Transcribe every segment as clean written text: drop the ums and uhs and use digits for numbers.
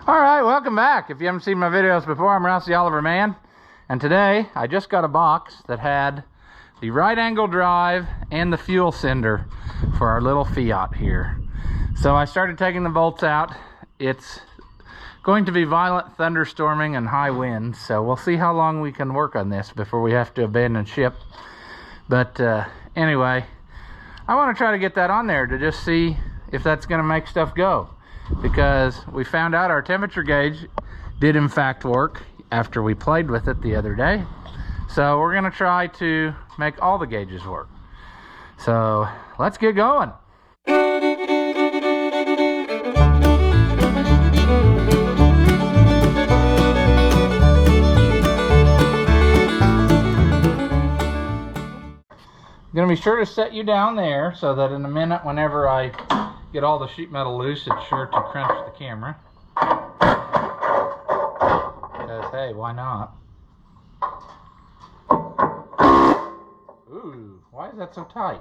Alright, welcome back. If you haven't seen my videos before, I'm Rouse the Oliver Man. And today, I just got a box that had the right angle drive and the fuel sender for our little Fiat here. So I started taking the bolts out. It's going to be violent thunderstorming and high winds, so we'll see how long we can work on this before we have to abandon ship. But anyway, I want to try to get that on there to just see if that's going to make stuff go. Because we found out our temperature gauge did in fact work after we played with it the other day. So we're going to try to make all the gauges work. So let's get going. I'm going to be sure to set you down there so that in a minute, whenever I get all the sheet metal loose, it's sure to crunch the camera. Because, hey, why not? Ooh, why is that so tight?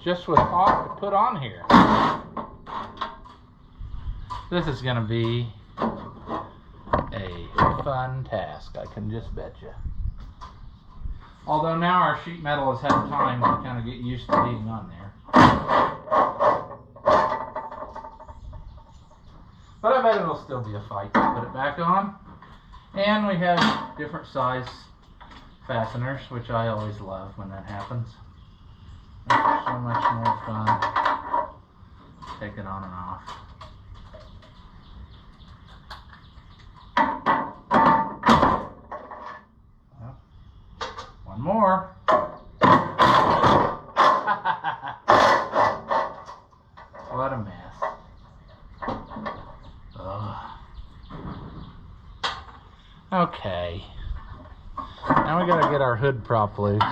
Just with aught to put on here. This is going to be a fun task, I can just bet you. Although now our sheet metal has had time to kind of get used to being on there. But I bet it'll still be a fight to put it back on. And we have different size fasteners, which I always love when that happens. It's so much more fun. Take it on and off. More. What a mess. Ugh. Okay. Now we gotta get our hood prop loose,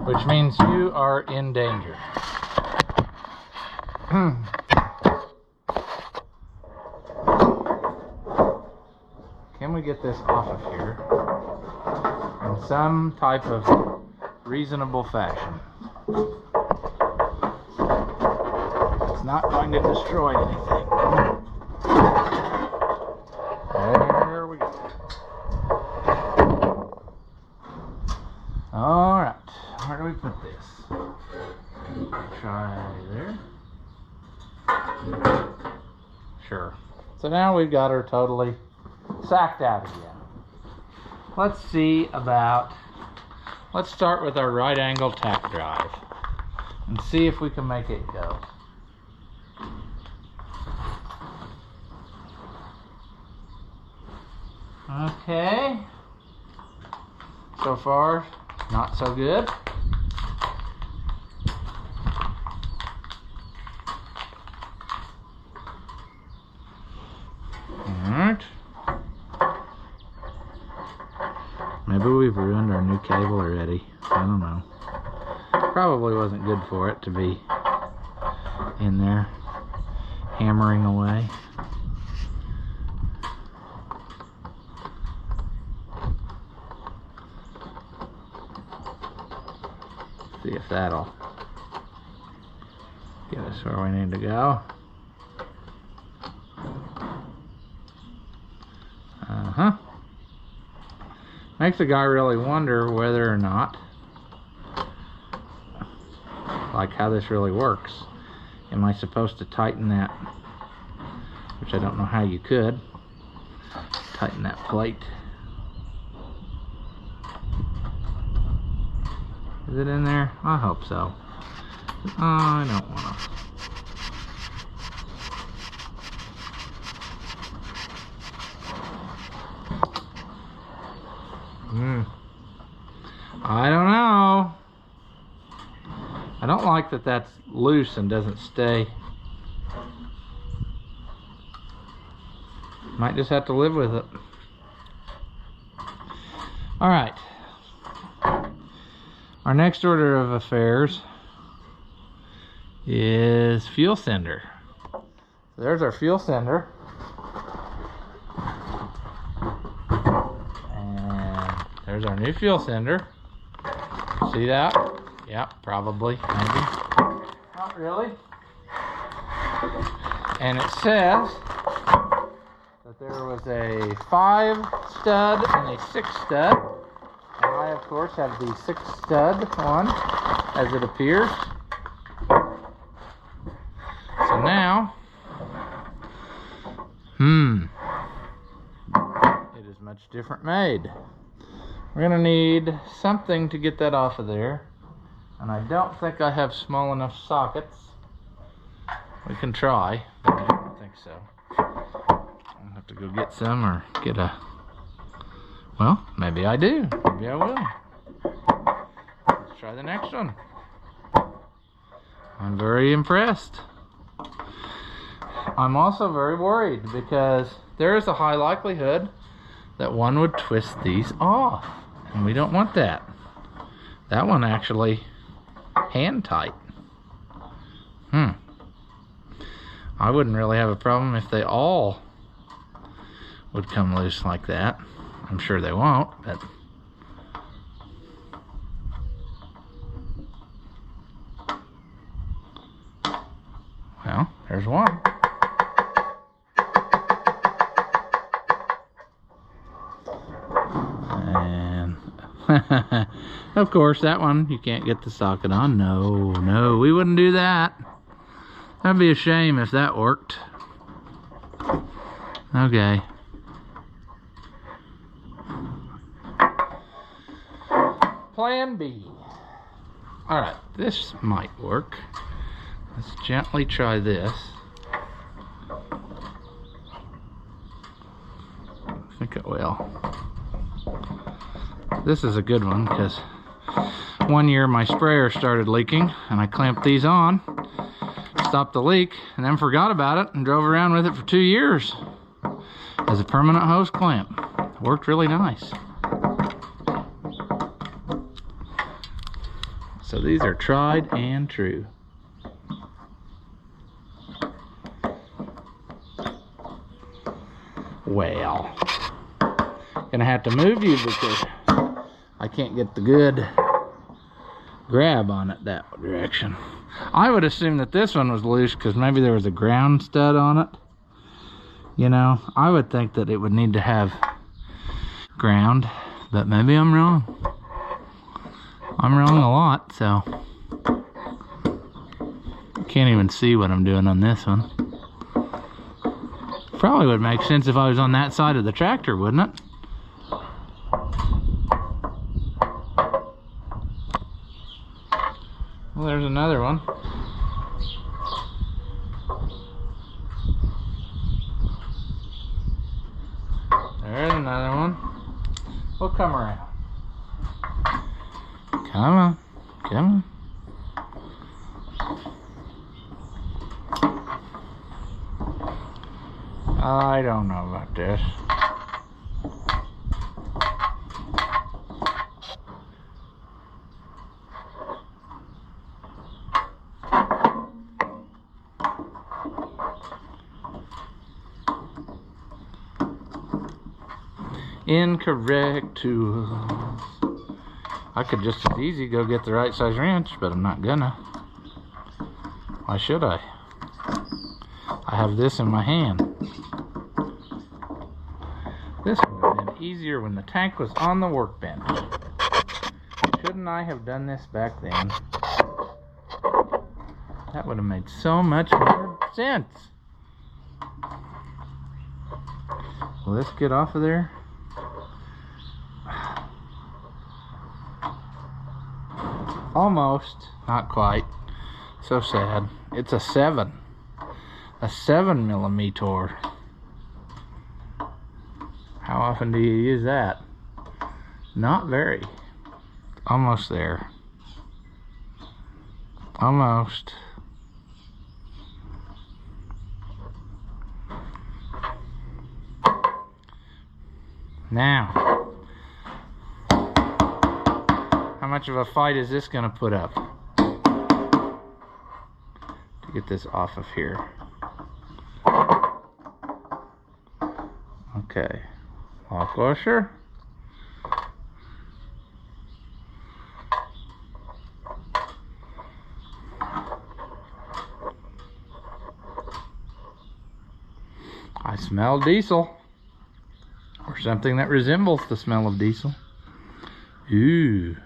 which means you are in danger. Can we get this off of here in some type of reasonable fashion? It's not going to destroy anything. There we go. Alright, where do we put this? Try there. Sure. So now we've got her totally sacked out again. Let's see about, let's start with our right angle tach drive and see if we can make it go. Okay, so far not so good. Alright. Maybe we've ruined our new cable already. I don't know. Probably wasn't good for it to be in there hammering away. See if that'll get us where we need to go. Makes the guy really wonder whether or not, like how this really works. Am I supposed to tighten that, which I don't know how you could, tighten that plate. Is it in there? I hope so. Oh, I don't want to. I don't know. I don't like that that's loose and doesn't stay. Might just have to live with it. Alright. Our next order of affairs is fuel sender. There's our fuel sender. And there's our new fuel sender. See that? Yeah, probably, maybe. Not really. And it says that there was a 5 stud and a 6 stud. And I, of course, have the 6 stud one, as it appears. So now, it is much different made. We're gonna need something to get that off of there. And I don't think I have small enough sockets. We can try, but I don't think so. I'll have to go get some or get a... Well, maybe I do. Maybe I will. Let's try the next one. I'm very impressed. I'm also very worried because there is a high likelihood that one would twist these off. And we don't want that. That one actually hand tight. I wouldn't really have a problem if they all would come loose like that. I'm sure they won't, but well, there's one. And of course that one you can't get the socket on. No, we wouldn't do that. That'd be a shame if that worked. Okay. Plan B. Alright, this might work. Let's gently try this. I think it will. This is a good one because one year my sprayer started leaking and I clamped these on, stopped the leak, and then forgot about it and drove around with it for 2 years as a permanent hose clamp. It worked really nice. So these are tried and true. Well, gonna have to move you because I can't get the good grab on it that direction. I would assume that this one was loose because maybe there was a ground stud on it. You know, I would think that it would need to have ground, but maybe I'm wrong. I'm wrong a lot, so can't even see what I'm doing on this one. Probably would make sense if I was on that side of the tractor, wouldn't it? Well, there's another one. There's another one. We'll come around. Come on. Come on. I don't know about this. Incorrect tools. I could just as easy go get the right size wrench, but I'm not gonna. Why should I? I have this in my hand. This would have been easier when the tank was on the workbench. Shouldn't I have done this back then? That would have made so much more sense. Will this get off of there? Almost, not quite. So sad. It's a 7 millimeter. How often do you use that? Not very. Almost there. Almost. Now, how much of a fight is this going to put up to get this off of here? Okay, lock washer. I smell diesel. Or something that resembles the smell of diesel. Ew.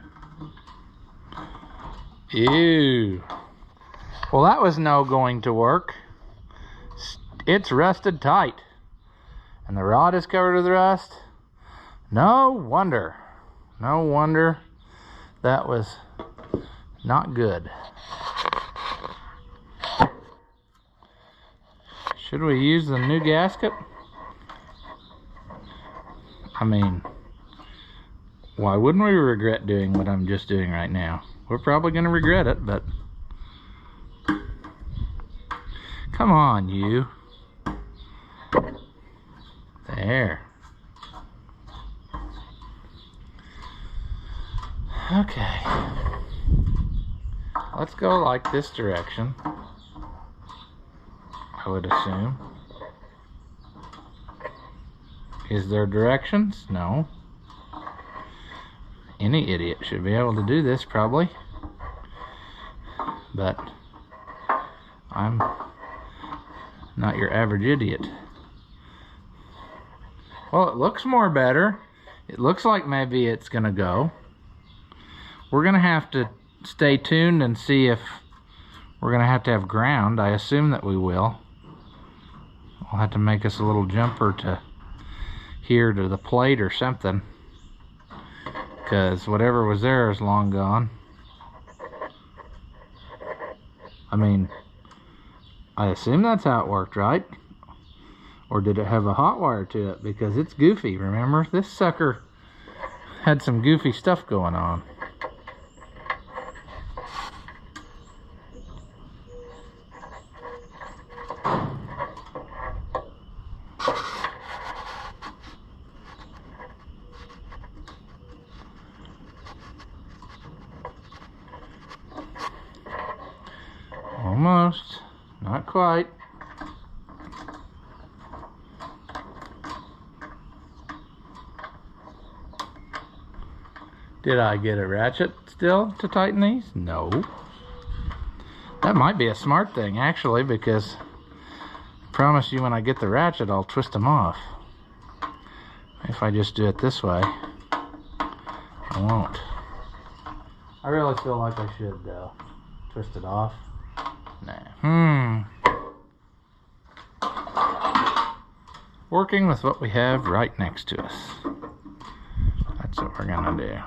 Ew. Well, that was no going to work. It's rusted tight. And the rod is covered with rust. No wonder. No wonder that was not good. Should we use the new gasket? I mean, why wouldn't we regret doing what I'm just doing right now? We're probably going to regret it, but come on, you. There. Okay. Let's go like this direction, I would assume. Is there directions? No. Any idiot should be able to do this, probably. But I'm not your average idiot. Well, it looks more better. It looks like maybe it's gonna go. We're gonna have to stay tuned and see if we're gonna have to have ground. I assume that we will. We'll have to make us a little jumper to here to the plate or something, because whatever was there is long gone. I mean, I assume that's how it worked, right? Or did it have a hot wire to it? Because it's goofy, remember? This sucker had some goofy stuff going on. Almost. Not quite. Did I get a ratchet still to tighten these? No. That might be a smart thing, actually, because I promise you when I get the ratchet, I'll twist them off. If I just do it this way, I won't. I really feel like I should, though. Twist it off. Nah. Working with what we have right next to us. That's what we're gonna do.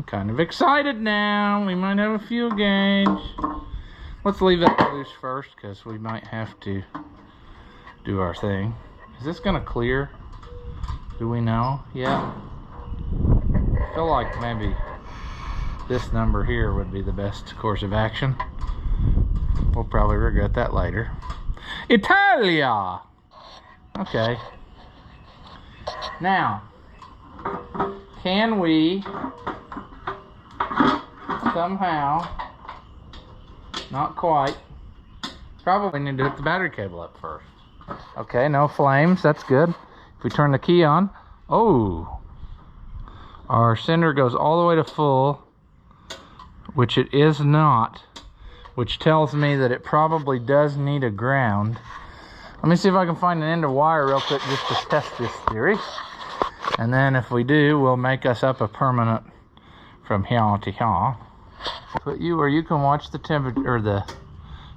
Kind of excited now. We might have a fuel gauge. Let's leave that loose first because we might have to do our thing. Is this gonna clear? Do we know yet? I feel like maybe this number here would be the best course of action. We'll probably regret that later. Italia! Okay. Now, can we somehow, not quite, probably need to hook the battery cable up first. Okay, no flames, that's good. If we turn the key on, oh, our sender goes all the way to full, which it is not, which tells me that it probably does need a ground. Let me see if I can find an end of wire real quick just to test this theory. And then if we do, we'll make us up a permanent from here to here. Put you where you can watch the temperature, or the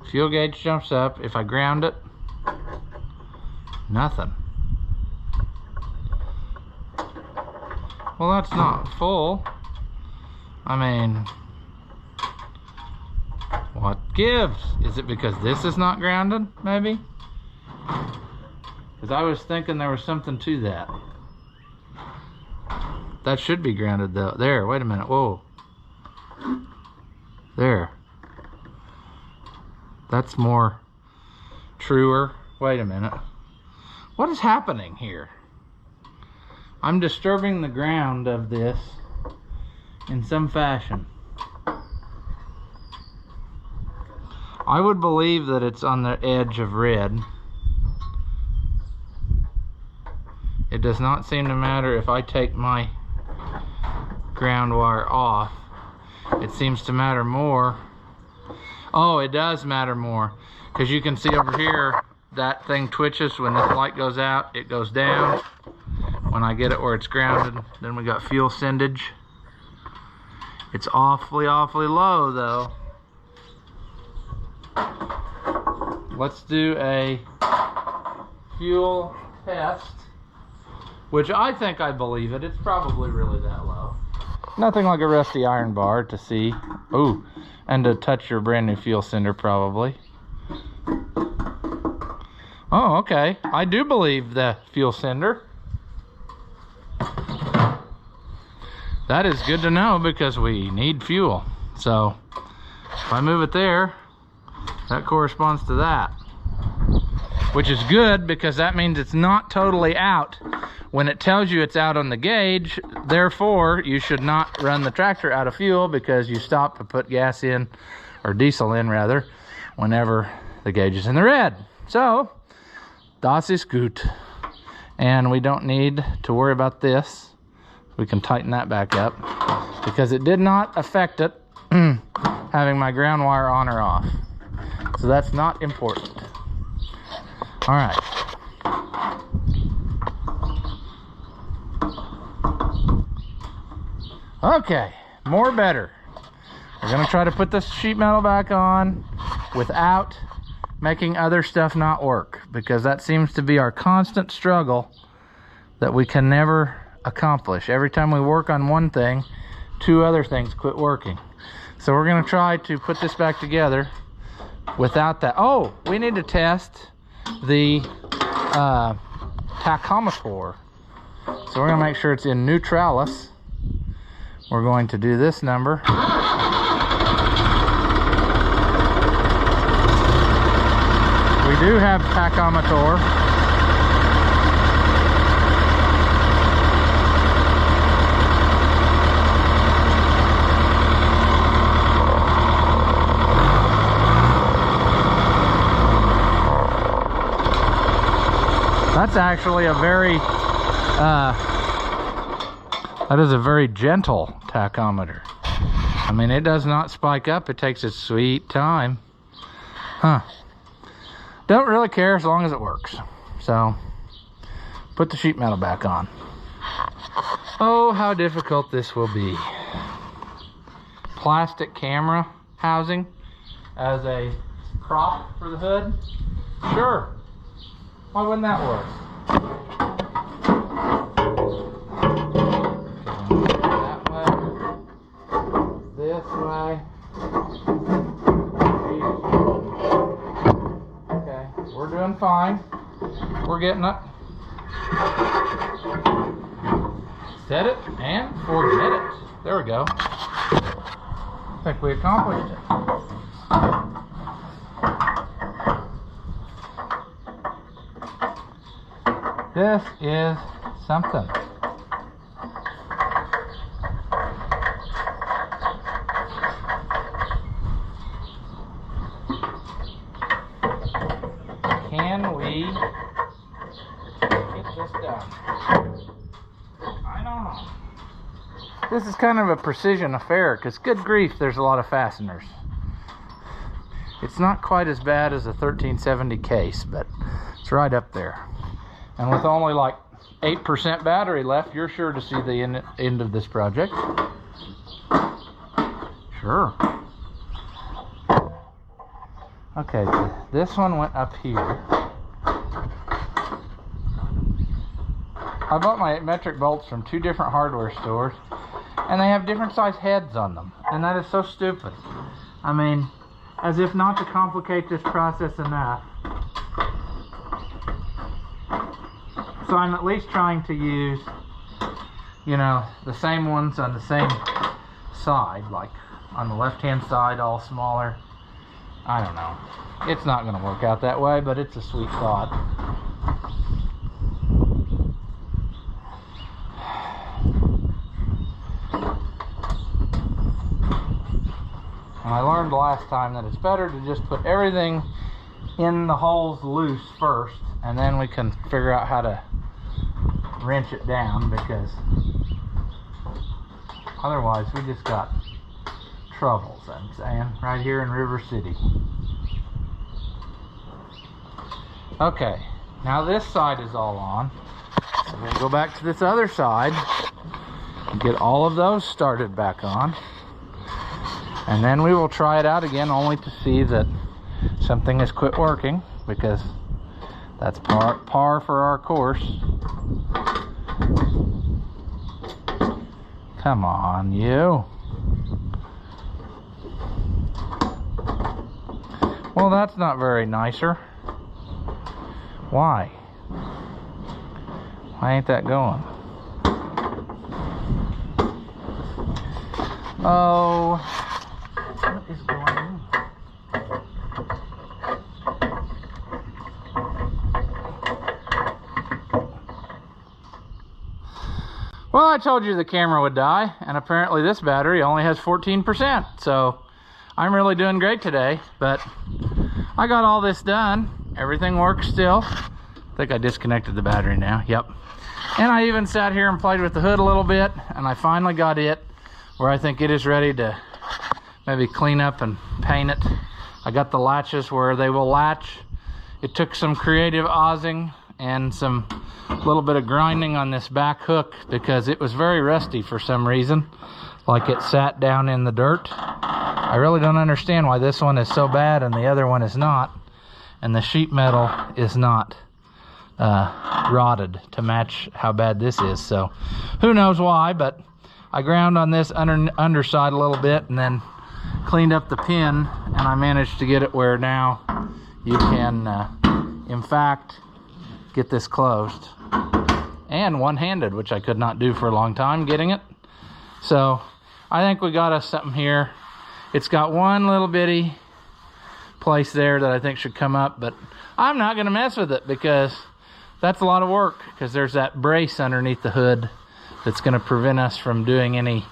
fuel gauge jumps up. If I ground it, nothing. Well, that's not full. I mean, what gives? Is it because this is not grounded, maybe? Because I was thinking there was something to that. That should be grounded though. There, wait a minute, whoa. There. That's more truer. Wait a minute. What is happening here? I'm disturbing the ground of this in some fashion. I would believe that it's on the edge of red. It does not seem to matter if I take my ground wire off. It seems to matter more. Oh, it does matter more, because you can see over here that thing twitches when this light goes out. It goes down. When I get it where it's grounded, then we got fuel sendage. It's awfully low though. Let's do a fuel test, which I think I believe it. It's probably really that low. Nothing like a rusty iron bar to see. Ooh, and to touch your brand new fuel sender probably. Oh, okay. I do believe the fuel sender. That is good to know, because we need fuel. So if I move it there, that corresponds to that, which is good, because that means it's not totally out when it tells you it's out on the gauge. Therefore, you should not run the tractor out of fuel, because you stop to put gas in, or diesel in rather, whenever the gauge is in the red. So das ist gut, and we don't need to worry about this. We can tighten that back up, because it did not affect it having my ground wire on or off. So that's not important. All right. Okay, more better. We're gonna try to put this sheet metal back on without making other stuff not work, because that seems to be our constant struggle that we can never accomplish. Every time we work on one thing, two other things quit working. So we're gonna try to put this back together without that. Oh, we need to test the tachometer. So we're gonna make sure it's in neutralis. We're going to do this number. We do have tachometer. That's actually a very, that is a very gentle tachometer. I mean, it does not spike up. It takes its sweet time. Huh. Don't really care as long as it works. So, put the sheet metal back on. Oh, how difficult this will be. Plastic camera housing as a prop for the hood. Sure. Why wouldn't that work? That way. This way. Okay, we're doing fine. We're getting it. Set it and forget it. There we go. I think we accomplished it. This is something. Can we get this done? I don't know. This is kind of a precision affair, because good grief, there's a lot of fasteners. It's not quite as bad as a 1370 case, but it's right up there. And with only like 8% battery left, you're sure to see the end of this project. Sure. Okay, this one went up here. I bought my metric bolts from 2 different hardware stores, and they have different size heads on them. And that is so stupid. I mean, as if not to complicate this process enough. So I'm at least trying to use, you know, the same ones on the same side, like on the left-hand side, all smaller, I don't know. It's not going to work out that way, but it's a sweet thought. And I learned last time that it's better to just put everything in the holes loose first, and then we can figure out how to wrench it down, because otherwise we just got troubles, I'm saying, right here in River City. Okay, now this side is all on. So we'll go back to this other side and get all of those started back on. And then we will try it out again, only to see that something has quit working, because that's par for our course. Come on, you. Well, that's not very nicer. Why? Why ain't that going? Oh, what is going on? Well, I told you the camera would die, and apparently this battery only has 14%, so I'm really doing great today. But I got all this done. Everything works still. I think I disconnected the battery now. Yep. And I even sat here and played with the hood a little bit, and I finally got it where I think it is ready to maybe clean up and paint it. I got the latches where they will latch. It took some creative ozzing and some little bit of grinding on this back hook, because it was very rusty for some reason, like it sat down in the dirt. I really don't understand why this one is so bad and the other one is not, and the sheet metal is not rotted to match how bad this is. So who knows why, but I ground on this underside a little bit and then cleaned up the pin, and I managed to get it where now you can in fact get this closed, and one-handed, which I could not do for a long time getting it. So I think we got us something here. It's got one little bitty place there that I think should come up, but I'm not going to mess with it, because that's a lot of work, because there's that brace underneath the hood that's going to prevent us from doing any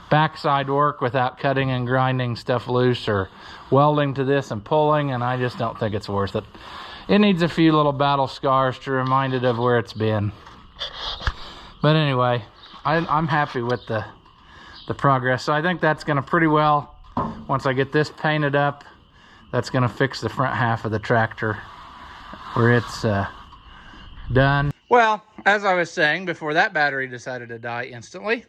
backside work without cutting and grinding stuff loose or welding to this and pulling, and I just don't think it's worth it. It needs a few little battle scars to remind it of where it's been. But anyway, I'm happy with the progress. So I think that's going to pretty well, once I get this painted up, that's going to fix the front half of the tractor where it's done. Well, as I was saying before that battery decided to die instantly,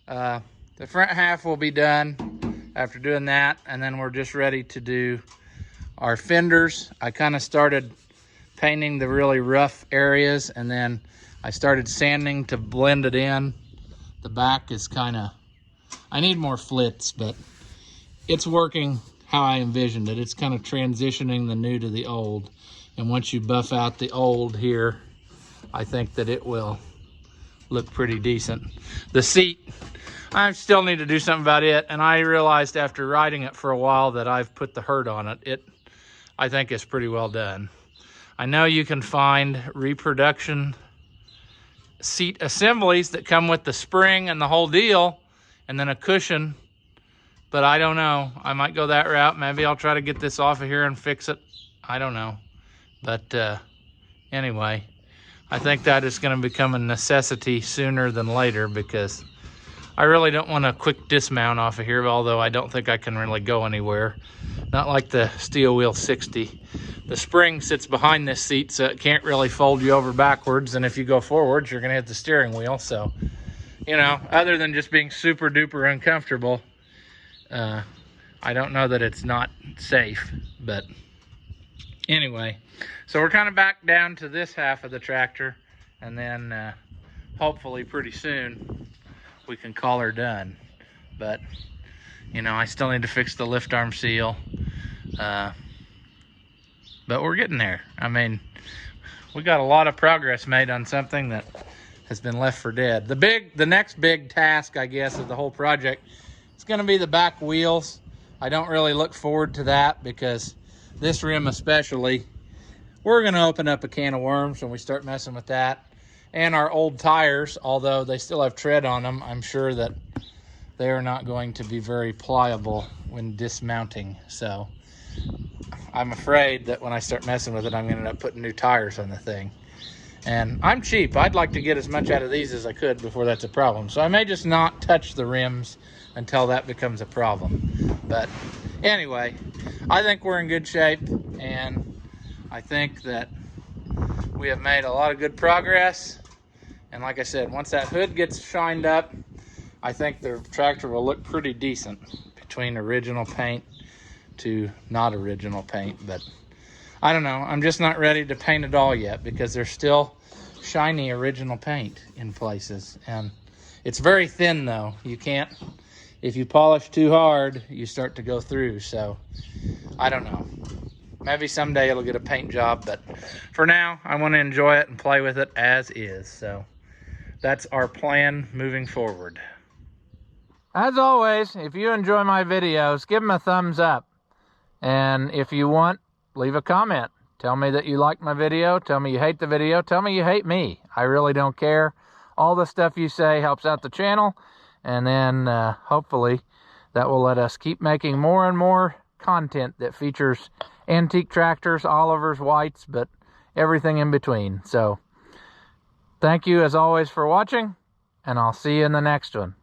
the front half will be done after doing that, and then we're just ready to do our fenders. I kind of started painting the really rough areas, and then I started sanding to blend it in. The back is kind of, I need more flits, but it's working how I envisioned it. It's kind of transitioning the new to the old, and once you buff out the old here, I think that it will look pretty decent. The seat, I still need to do something about it, and I realized after riding it for a while that I've put the hurt on it. I think it's pretty well done. I know you can find reproduction seat assemblies that come with the spring and the whole deal, and then a cushion, but I don't know. I might go that route. Maybe I'll try to get this off of here and fix it. I don't know. But anyway, I think that is going to become a necessity sooner than later, because I really don't want a quick dismount off of here, although I don't think I can really go anywhere. Not like the Steel Wheel 60. The spring sits behind this seat, so it can't really fold you over backwards, and if you go forwards, you're going to hit the steering wheel. So, you know, other than just being super duper uncomfortable, I don't know that it's not safe. But anyway, so we're kind of back down to this half of the tractor, and then hopefully pretty soon we can call her done. But you know, I still need to fix the lift arm seal, but we're getting there. I mean, we got a lot of progress made on something that has been left for dead. The next big task, I guess, of the whole project is going to be the back wheels. I don't really look forward to that, because this rim especially, we're going to open up a can of worms when we start messing with that. And our old tires, although they still have tread on them, I'm sure that they are not going to be very pliable when dismounting. So I'm afraid that when I start messing with it, I'm going to end up putting new tires on the thing. And I'm cheap. I'd like to get as much out of these as I could before that's a problem. So I may just not touch the rims until that becomes a problem. But anyway, I think we're in good shape, and I think that we have made a lot of good progress. And like I said, once that hood gets shined up, I think the tractor will look pretty decent between original paint to not original paint. But I don't know, I'm just not ready to paint it all yet, because there's still shiny original paint in places. And it's very thin though. You can't, if you polish too hard, you start to go through. So I don't know. Maybe someday it'll get a paint job, but for now, I want to enjoy it and play with it as is. So that's our plan moving forward. As always, if you enjoy my videos, give them a thumbs up. And if you want, leave a comment. Tell me that you like my video. Tell me you hate the video. Tell me you hate me. I really don't care. All the stuff you say helps out the channel. And then hopefully that will let us keep making more and more content that features antique tractors, Olivers, Whites, but everything in between. So thank you as always for watching, and I'll see you in the next one.